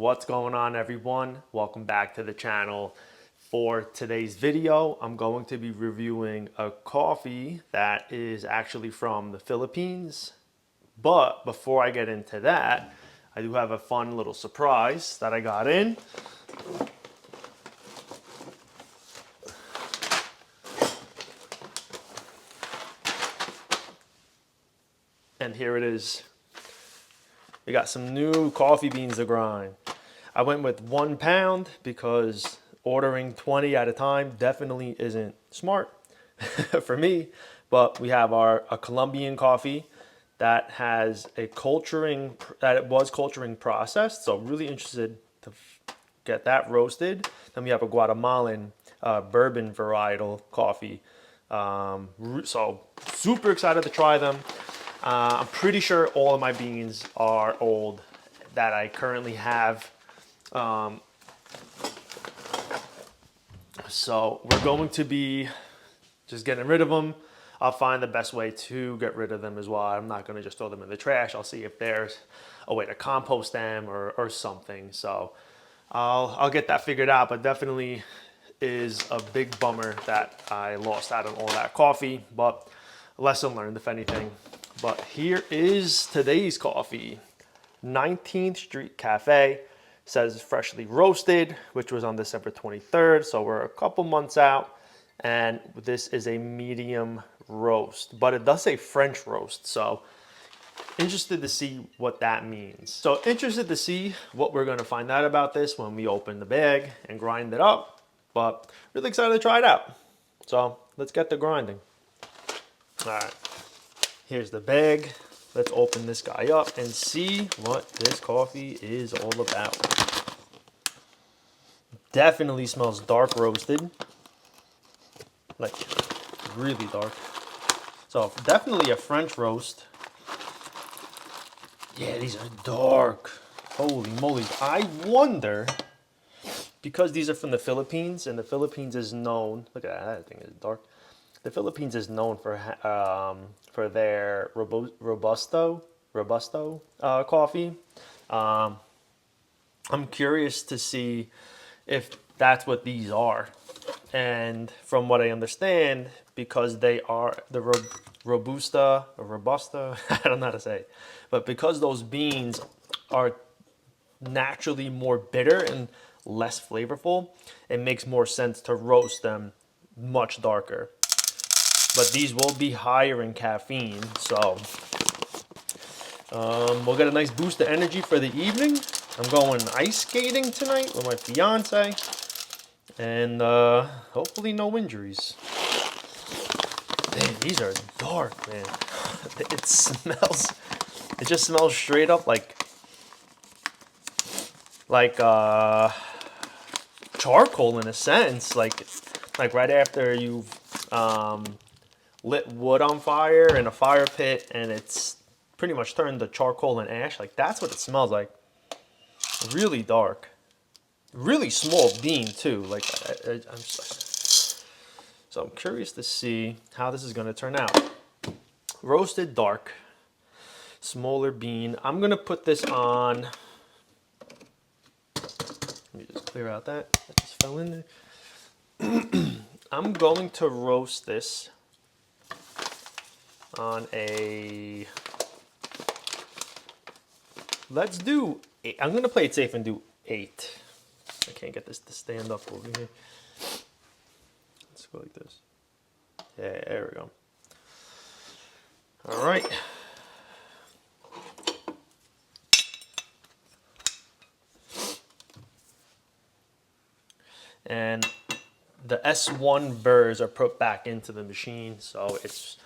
What's going on, everyone? Welcome back to the channel. For today's video, I'm going to be reviewing a coffee that is actually from the Philippines. But before I get into that, I do have a fun little surprise that I got in. And here it is. We got some new coffee beans to grind. I went with 1 pound because ordering 20 at a time definitely isn't smart for me. But we have a Colombian coffee that has a culturing, that it was culturing processed. So really interested to get that roasted. Then we have a Guatemalan bourbon varietal coffee. So super excited to try them. I'm pretty sure all of my beans are old that I currently have. So we're going to be just getting rid of them. I'll find the best way to get rid of them as well. I'm not going to just throw them in the trash. I'll see if there's a way to compost them or something. So I'll get that figured out, but definitely is a big bummer that I lost out on all that coffee, but lesson learned if anything. But here is today's coffee. 19th Street Cafe. Says freshly roasted, which was on December 23rd. So we're a couple months out. And this is a medium roast, but it does say French roast. So interested to see what that means. So interested to see what we're gonna find out about this when we open the bag and grind it up. But really excited to try it out. So let's get to grinding. All right. Here's the bag. Let's open this guy up and see what this coffee is all about. Definitely smells dark roasted. Like, really dark. So, definitely a French roast. Yeah, these are dark. Holy moly. I wonder, because these are from the Philippines, and the Philippines is known, look at that thing is dark. The Philippines is known for their robusto coffee. I'm curious to see if that's what these are. And from what I understand, because they are the robusta, I don't know how to say it, but because those beans are naturally more bitter and less flavorful, it makes more sense to roast them much darker. But these will be higher in caffeine, so we'll get a nice boost of energy for the evening. I'm going ice skating tonight with my fiance, and hopefully no injuries. Man, these are dark, man. It just smells straight up like charcoal in a sense, like right after you've lit wood on fire in a fire pit and it's pretty much turned to charcoal and ash. Like, that's what it smells like. Really dark. Really small bean too. Like, so I'm curious to see how this is going to turn out. Roasted dark. Smaller bean. I'm going to put this on. Let me just clear out that just fell in there. I'm going to roast this on a, let's do 8. I'm going to play it safe and do 8. I can't get this to stand up over here. Let's go like this. Yeah, there we go. All right. And the S1 burrs are put back into the machine, so it's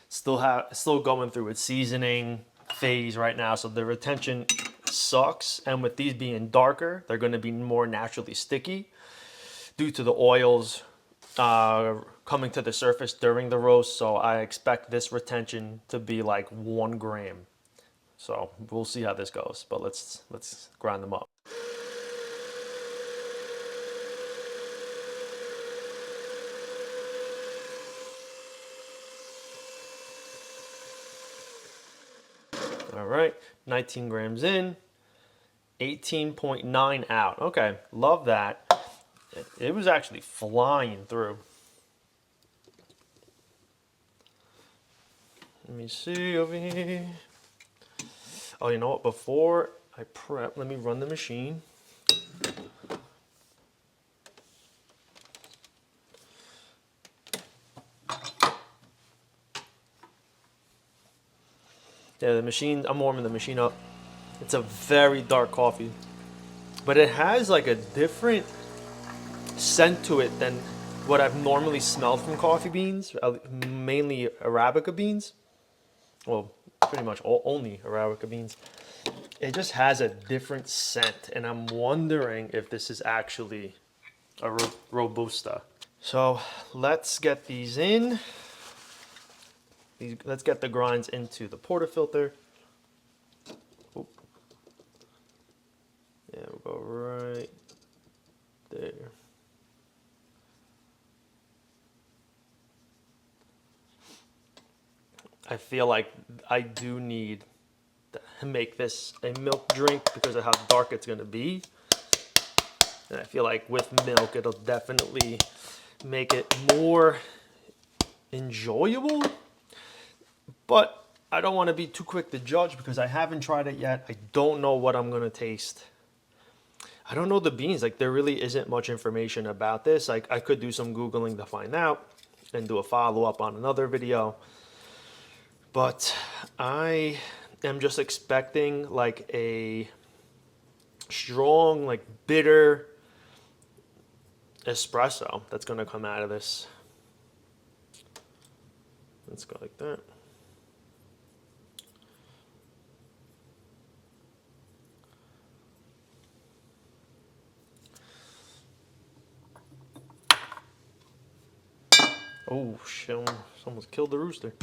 still going through its seasoning phase right now. So the retention sucks, and with these being darker, they're going to be more naturally sticky due to the oils coming to the surface during the roast. So I expect this retention to be like 1 gram. So we'll see how this goes, but let's grind them up. All right, 19 grams in. 18.9 out. Okay, love that. It was actually flying through. Let me see over here. Oh, you know what? Before I prep, let me run the machine. Yeah, the machine, I'm warming the machine up. It's a very dark coffee, but it has like a different scent to it than what I've normally smelled from coffee beans, mainly Arabica beans. Well, pretty much only Arabica beans. It just has a different scent, and I'm wondering if this is actually a Robusta. So let's get these in. Let's get the grinds into the portafilter. Oop. Yeah, we'll go right there. I feel like I do need to make this a milk drink because of how dark it's going to be. And I feel like with milk, it'll definitely make it more enjoyable. But I don't want to be too quick to judge because I haven't tried it yet. I don't know what I'm going to taste. I don't know the beans. Like, there really isn't much information about this. Like, I could do some Googling to find out and do a follow-up on another video. But I am just expecting like a strong, like bitter espresso that's going to come out of this. Let's go like that. Oh shit, someone's killed the rooster.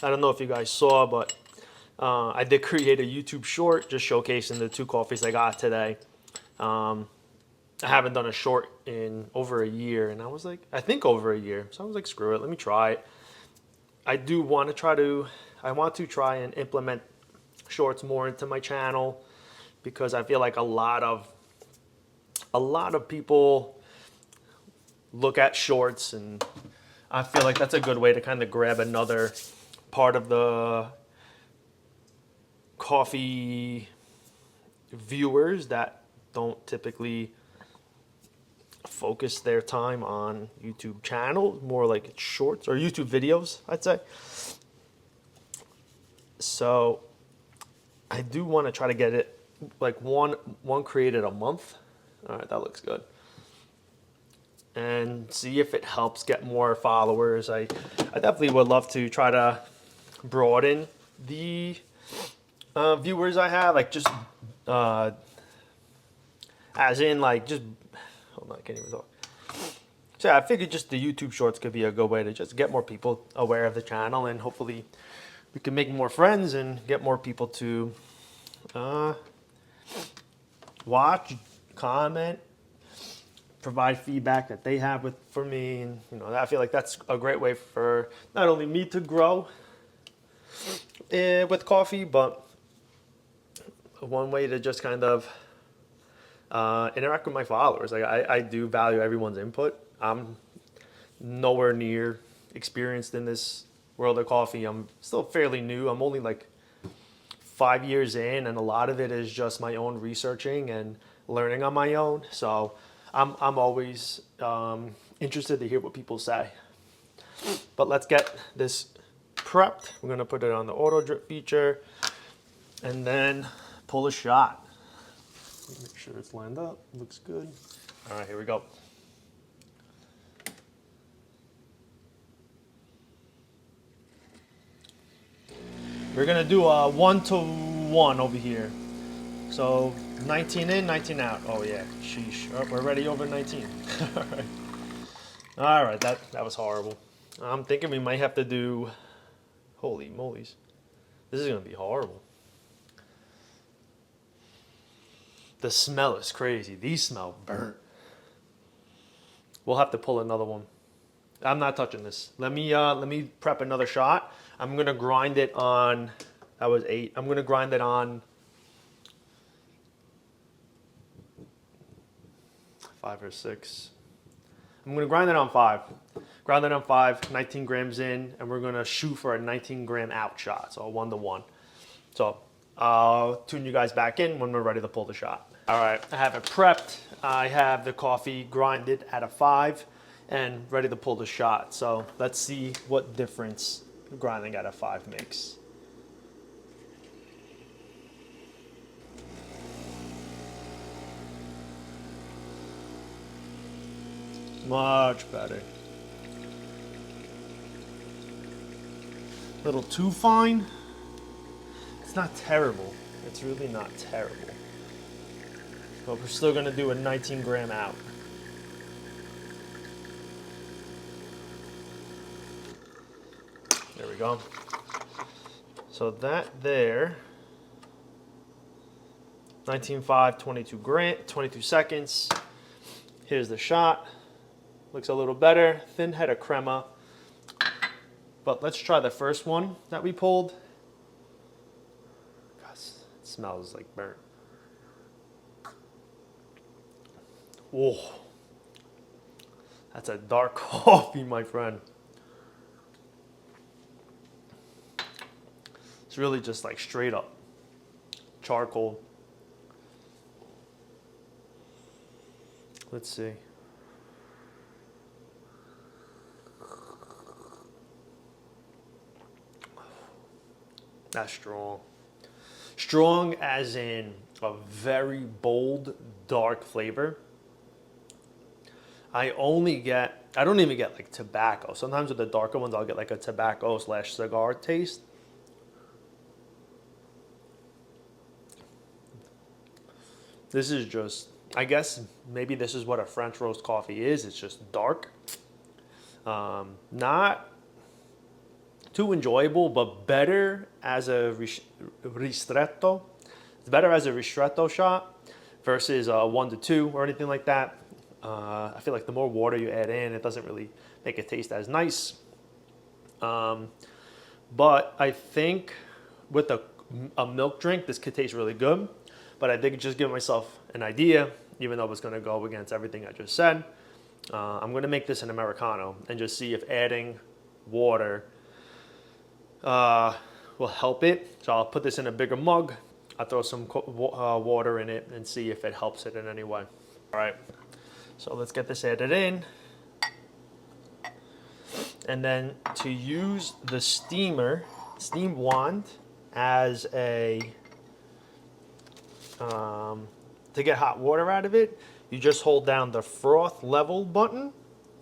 I don't know if you guys saw, but I did create a YouTube short just showcasing the 2 coffees I got today. I haven't done a short in over a year, and I think over a year. So I was like, screw it, let me try it. I want to try and implement shorts more into my channel because I feel like a lot of people look at shorts, and I feel like that's a good way to kind of grab another part of the coffee viewers that don't typically focus their time on YouTube channels, more like shorts or YouTube videos, I'd say. So I do want to try to get it like one created a month. All right, that looks good. And see if it helps get more followers. I definitely would love to try to broaden the viewers I have, like just as in like just hold on, I can't even talk. So yeah, I figured just the YouTube shorts could be a good way to just get more people aware of the channel, and hopefully we can make more friends and get more people to watch, comment, provide feedback that they have for me. And I feel like that's a great way for not only me to grow with coffee, but one way to just kind of interact with my followers. Like I do value everyone's input. I'm nowhere near experienced in this world of coffee. I'm still fairly new. I'm only like 5 years in, and a lot of it is just my own researching and learning on my own. So I'm always interested to hear what people say. But let's get this prepped. We're gonna put it on the auto drip feature and then pull a shot. Make sure it's lined up. Looks good. All right, here we go. We're gonna do a 1-to-1 over here. So 19 in, 19 out. Oh yeah, sheesh. Oh, we're already over 19. All right. All right, that was horrible. I'm thinking we might have to do, holy molies. This is gonna be horrible. The smell is crazy. These smell burnt. We'll have to pull another one. I'm not touching this. Let me prep another shot. I'm gonna grind it on, that was 8. I'm gonna grind it on 5 or 6. I'm going to grind it on 5. Grind it on 5, 19 grams in, and we're going to shoot for a 19 gram out shot, so a 1-to-1. So I'll tune you guys back in when we're ready to pull the shot. All right, I have it prepped. I have the coffee grinded at a 5 and ready to pull the shot. So let's see what difference grinding at a 5 makes. Much better. A little too fine. It's not terrible. It's really not terrible. But we're still gonna do a 19 gram out. There we go. So that there, 19.5, 22 seconds. Here's the shot. Looks a little better. Thin head of crema. But let's try the first one that we pulled. Gosh, it smells like burnt. Whoa. That's a dark coffee, my friend. It's really just like straight up charcoal. Let's see. That's strong. Strong as in a very bold, dark flavor. I don't even get like tobacco. Sometimes with the darker ones, I'll get like a tobacco / cigar taste. This is just, I guess maybe this is what a French roast coffee is. It's just dark. Not too enjoyable, but better as a ristretto. It's better as a ristretto shot versus a 1-to-2 or anything like that. I feel like the more water you add in, it doesn't really make it taste as nice. But I think with a milk drink, this could taste really good. But I did just give myself an idea, even though it's going to go against everything I just said. I'm going to make this an Americano and just see if adding water will help it. So I'll put this in a bigger mug. I'll throw some water in it and see if it helps it in any way. All right, so let's get this added in. And then to use the steam wand as a, to get hot water out of it, you just hold down the froth level button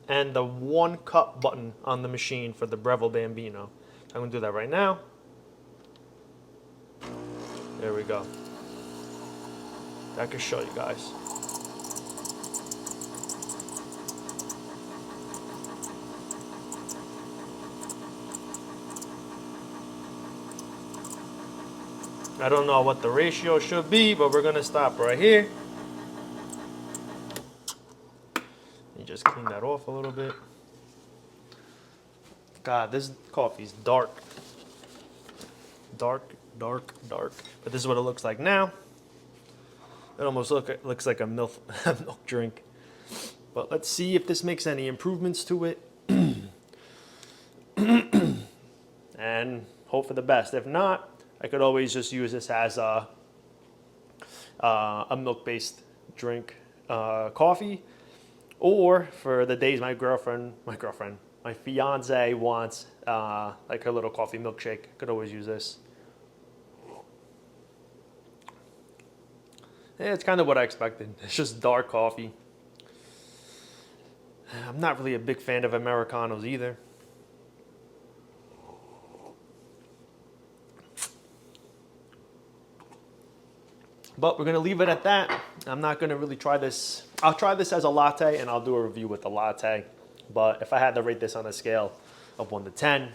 and the 1 cup button on the machine for the Breville Bambino. I'm gonna do that right now. There we go. I can show you guys. I don't know what the ratio should be, but we're gonna stop right here. You just clean that off a little bit. God, this coffee's dark. Dark. But this is what it looks like now. It almost looks like a milk drink. But let's see if this makes any improvements to it. And hope for the best. If not, I could always just use this as a milk-based drink, coffee. Or for the days my fiance wants like her little coffee milkshake, could always use this. Yeah, it's kind of what I expected. It's just dark coffee. I'm not really a big fan of Americanos either. But we're going to leave it at that. I'm not going to really try this. I'll try this as a latte and I'll do a review with the latte. But if I had to rate this on a scale of 1 to 10,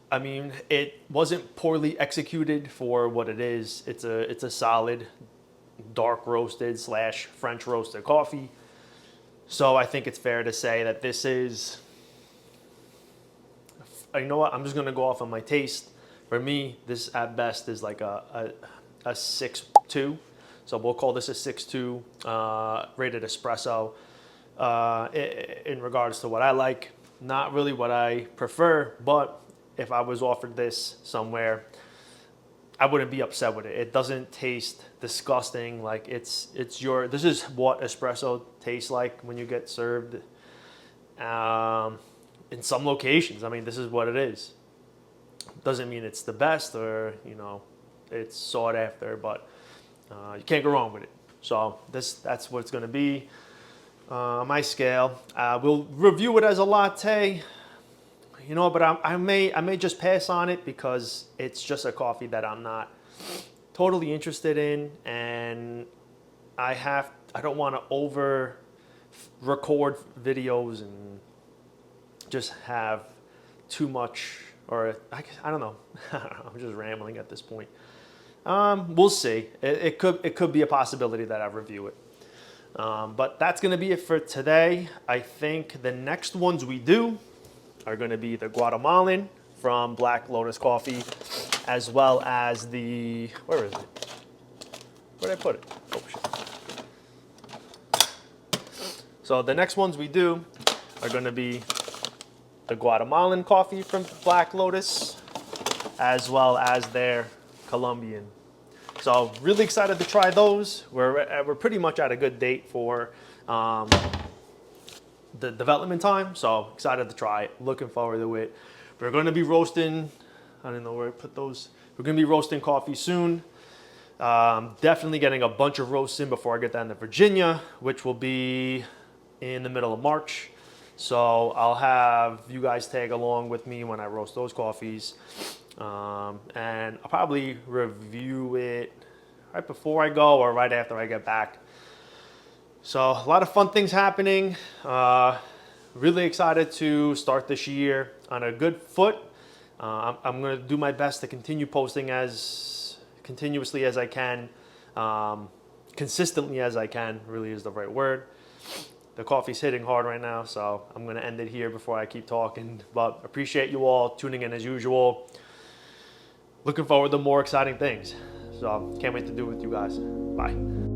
I mean, it wasn't poorly executed for what it is. It's a solid dark roasted / French roasted coffee. So I think it's fair to say that this is, you know what, I'm just going to go off on my taste. For me, this at best is like a 6.2. So we'll call this a 6.2 rated espresso. In regards to what I like, not really what I prefer, but if I was offered this somewhere, I wouldn't be upset with it. It doesn't taste disgusting. Like this is what espresso tastes like when you get served in some locations. I mean, this is what it is. Doesn't mean it's the best or, it's sought after, but you can't go wrong with it. So that's what it's going to be on my scale. We'll review it as a latte, but I may just pass on it because it's just a coffee that I'm not totally interested in, and I don't want to over record videos and just have too much, or I don't know. I'm just rambling at this point. We'll see. It could be a possibility that I review it. But that's going to be it for today. I think the next ones we do are going to be the Guatemalan from Black Lotus Coffee, as well as where is it? Where did I put it? Oh, shit. So the next ones we do are going to be the Guatemalan coffee from Black Lotus, as well as their Colombian. So really excited to try those. We're pretty much at a good date for the development time, so excited to try it. Looking forward to it. We're going to be roasting. I don't know where I put those. We're going to be roasting coffee soon. Definitely getting a bunch of roasts in before I get down to Virginia, which will be in the middle of March. So I'll have you guys tag along with me when I roast those coffees. And I'll probably review it right before I go or right after I get back. So a lot of fun things happening. Really excited to start this year on a good foot. I'm going to do my best to continue posting as continuously as I can. Consistently as I can, really is the right word. The coffee's hitting hard right now, so I'm going to end it here before I keep talking. But appreciate you all tuning in as usual. Looking forward to more exciting things. So can't wait to do it with you guys. Bye.